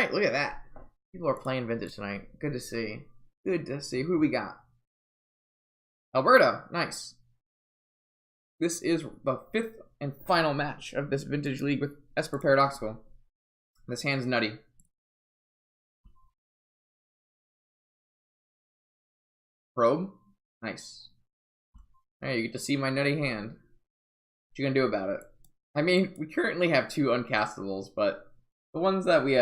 Alright, look at that. People are playing Vintage tonight. Good to see. Good to see. Who do we got? Alberto. Nice. This is the 5th and final match of this Vintage League with Esper Paradoxical. This hand's nutty. Probe. Nice. Alright, you get to see my nutty hand. What you gonna do about it? I mean, we currently have 2 uncastables, but the ones that we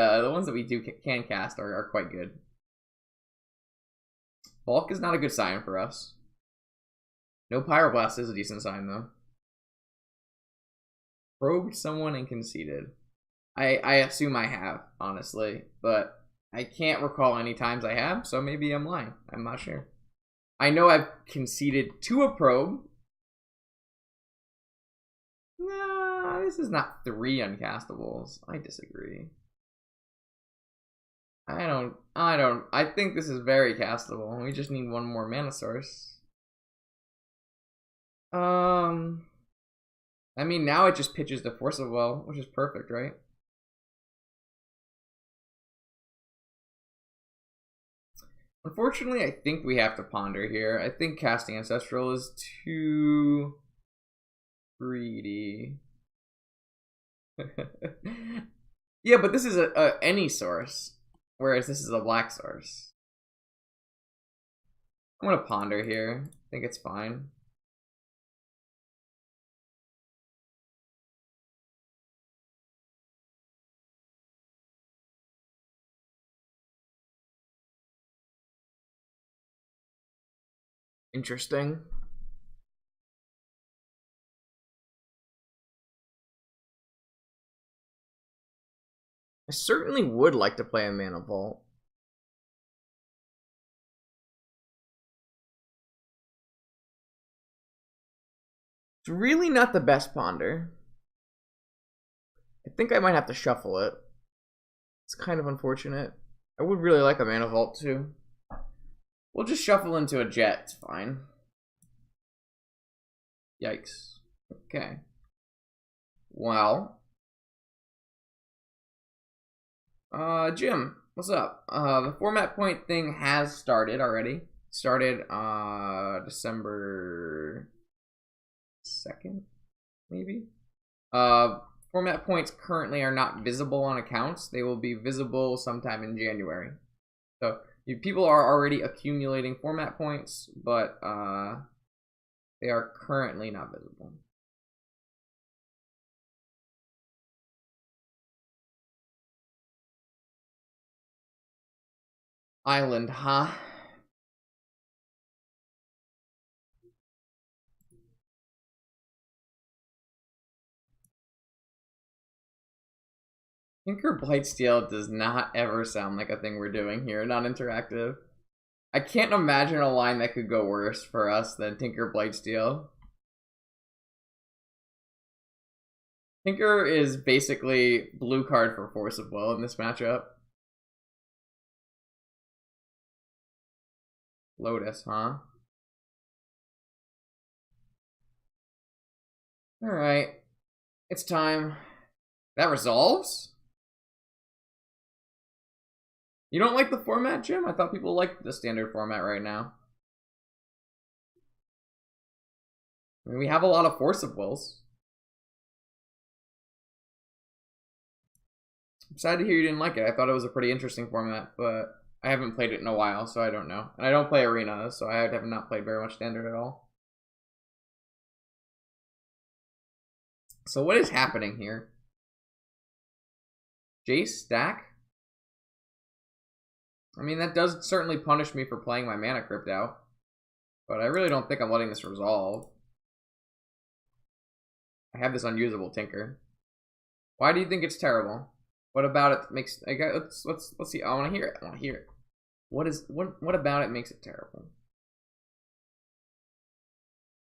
can cast are quite good. Bulk is not a good sign for us. No Pyroblast is a decent sign though. Probed someone and conceded. I assume I have, honestly, but I can't recall any times I have, so maybe I'm lying. I'm not sure. I know I've conceded to a probe. Nah, this is not 3 uncastables. I disagree. I think this is very castable. We just need one more mana source. I mean, now it just pitches to Force of Will, which is perfect, right? Unfortunately, I think we have to ponder here. I think casting Ancestral is too greedy. Yeah, but this is any source, whereas this is a black source. I'm gonna ponder here. I think it's fine. Interesting. I certainly would like to play a Mana Vault. It's really not the best ponder. I think I might have to shuffle it. It's kind of unfortunate. I would really like a Mana Vault too. We'll just shuffle into a jet, it's fine. Yikes. Okay. Well. Jim, what's up? The format point thing has started already. Started December 2nd, maybe? Format points currently are not visible on accounts. They will be visible sometime in January. So people are already accumulating format points, but they are currently not visible. Island, huh? Tinker Blightsteel does not ever sound like a thing we're doing here, not interactive. I can't imagine a line that could go worse for us than Tinker Blightsteel. Tinker is basically blue card for Force of Will in this matchup. Lotus, huh? Alright. It's time. That resolves? You don't like the format, Jim? I thought people liked the standard format right now. I mean, we have a lot of Force of Wills. I'm sad to hear you didn't like it. I thought it was a pretty interesting format, but I haven't played it in a while, so I don't know. And I don't play Arena, so I have not played very much standard at all. So what is happening here? Jace stack? I mean, that does certainly punish me for playing my Mana Crypt out. But I really don't think I'm letting this resolve. I have this unusable Tinker. Why do you think it's terrible? What about it makes... Let's see. I want to hear it. I want to hear it. What about it makes it terrible?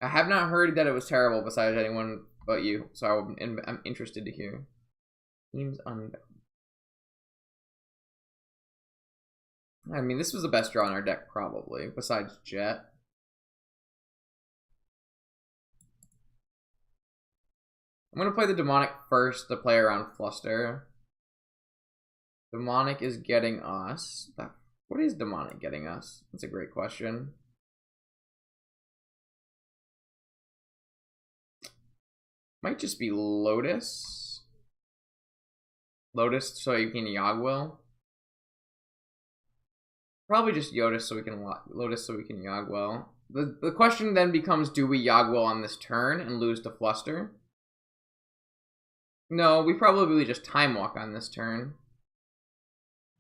I have not heard that it was terrible besides anyone but you, so I'm interested to hear. Teams undone. I mean, this was the best draw in our deck, probably, besides Jet. I'm going to play the Demonic first to play around Fluster. Demonic is getting us. What is demonic getting us? That's a great question. Might just be Lotus. Lotus so you can Yogwill. Probably just Lotus so we can Yogwill. The question then becomes, do we Yogwill on this turn and lose to Fluster? No, we probably just Time Walk on this turn.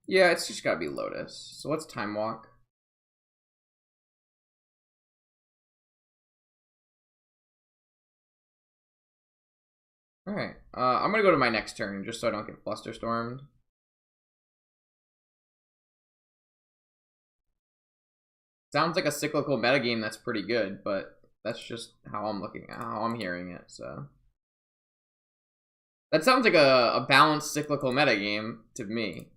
Yeah, it's just gotta be Lotus. So let's Time Walk. Alright, I'm gonna go to my next turn just so I don't get Fluster Stormed. Sounds like a cyclical metagame that's pretty good, but that's just how I'm hearing it, so. That sounds like a balanced cyclical metagame to me.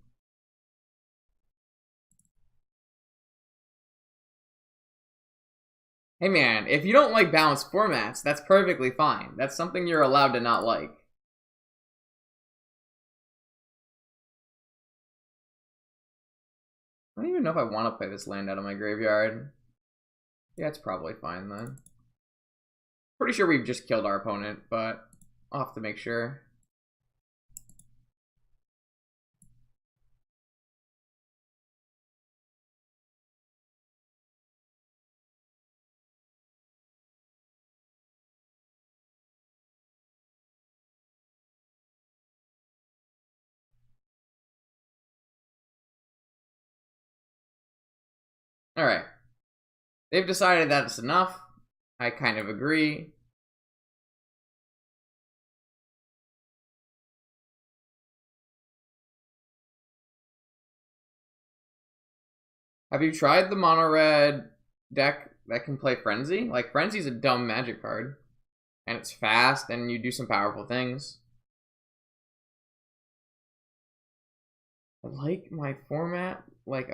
Hey man, if you don't like balanced formats, that's perfectly fine. That's something you're allowed to not like. I don't even know if I want to play this land out of my graveyard. Yeah, it's probably fine then. Pretty sure we've just killed our opponent, but I'll have to make sure. Alright. They've decided that it's enough. I kind of agree. Have you tried the mono red deck that can play Frenzy? Like, Frenzy's a dumb magic card. And it's fast, and you do some powerful things. I like my format. Like,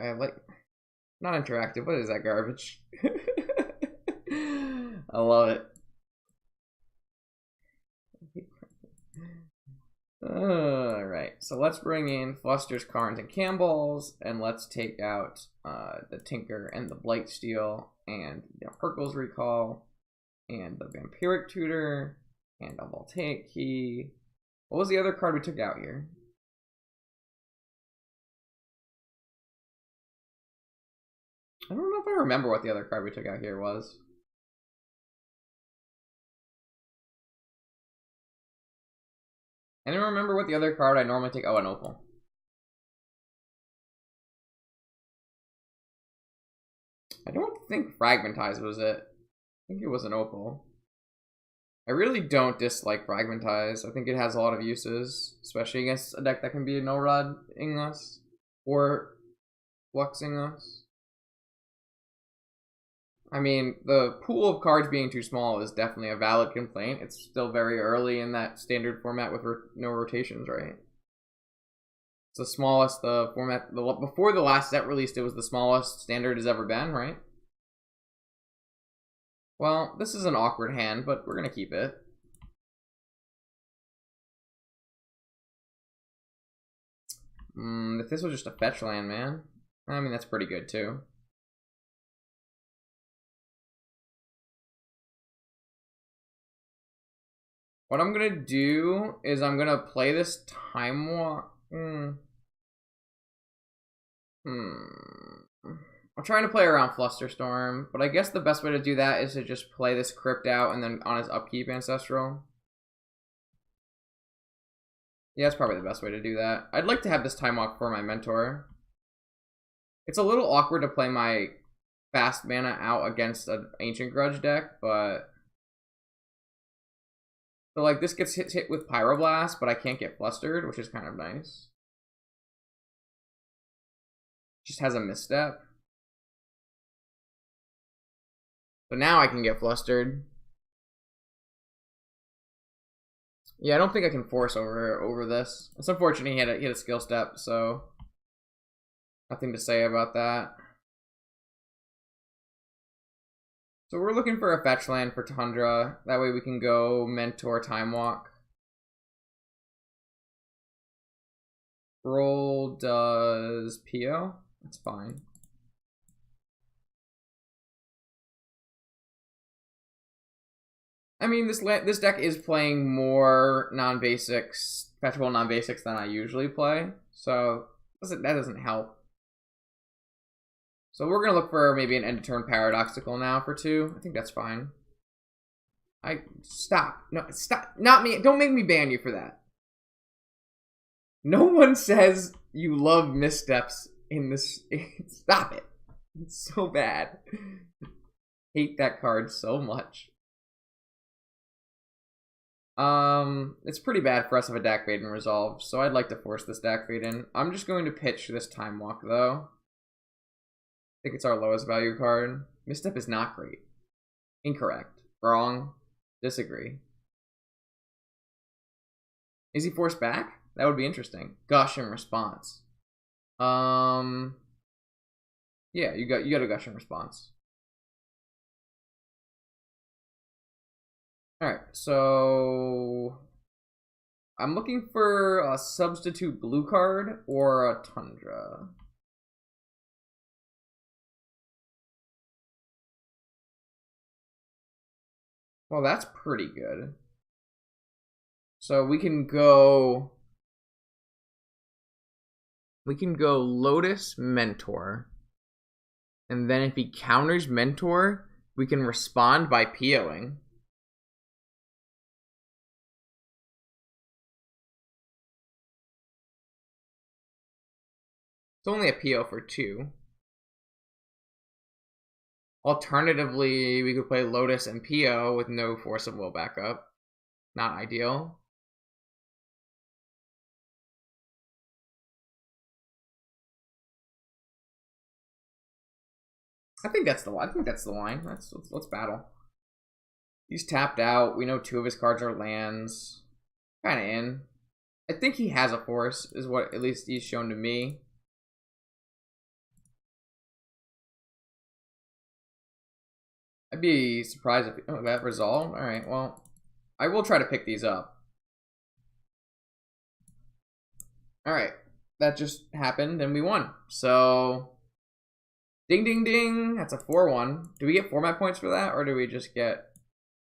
not interactive. What is that garbage? I love it. Alright, so let's bring in Flusters, Karns, and Campbells, and let's take out the Tinker and the Blightsteel, and the Hercules Recall, and the Vampiric Tutor, and a Voltaic Key. What was the other card we took out here? I don't know if I remember what the other card we took out here was. I don't remember what the other card I normally take. Oh, an Opal. I don't think Fragmentize was it. I think it was an Opal. I really don't dislike Fragmentize. I think it has a lot of uses, especially against a deck that can be no-rod-ing us or fluxing us. I mean, the pool of cards being too small is definitely a valid complaint. It's still very early in that standard format with no rotations, right? It's the smallest format. Before the last set released, it was the smallest standard has ever been, right? Well, this is an awkward hand, but we're going to keep it. If this was just a fetch land, man. I mean, that's pretty good, too. What I'm gonna do is I'm gonna play this Time Walk. I'm trying to play around Flusterstorm, but I guess the best way to do that is to just play this Crypt out and then on his upkeep Ancestral. Yeah, that's probably the best way to do that. I'd like to have this Time Walk for my Mentor. It's a little awkward to play my fast mana out against an Ancient Grudge deck, but... So, like, this gets hit with Pyroblast, but I can't get flustered, which is kind of nice. Just has a misstep. So now I can get flustered. Yeah, I don't think I can force over this. It's unfortunate he had a skill step, so... Nothing to say about that. So we're looking for a fetch land for Tundra. That way we can go Mentor Time Walk. Roll does PO. That's fine. I mean, this deck is playing more non-basics, fetchable non-basics than I usually play, so that doesn't help. So we're gonna look for maybe an end-of-turn paradoxical now for 2. I think that's fine. Stop. No, stop. Not me. Don't make me ban you for that. No one says you love missteps in this. Stop it. It's so bad. Hate that card so much. It's pretty bad for us if a Dak Vaden resolves, so I'd like to force this Dak Vaden. I'm just going to pitch this Time Walk, though. I think it's our lowest value card. Misstep is not great. Incorrect. Wrong. Disagree. Is he forced back? That would be interesting. Gushing response. Yeah, you got a gushing response. Alright, so I'm looking for a substitute blue card or a Tundra. Well, that's pretty good. So we can go Lotus Mentor. And then if he counters Mentor, we can respond by POing. It's only a PO for 2. Alternatively, we could play Lotus and PO with no Force of Will backup. Not ideal. I think that's the line. Let's battle. He's tapped out. We know 2 of his cards are lands. Kind of in. I think he has a force, is what at least he's shown to me. I'd be surprised if that resolved. All right, well, I will try to pick these up. All right, that just happened and we won. So, ding, ding, ding. That's a 4-1. Do we get format points for that, or do we just get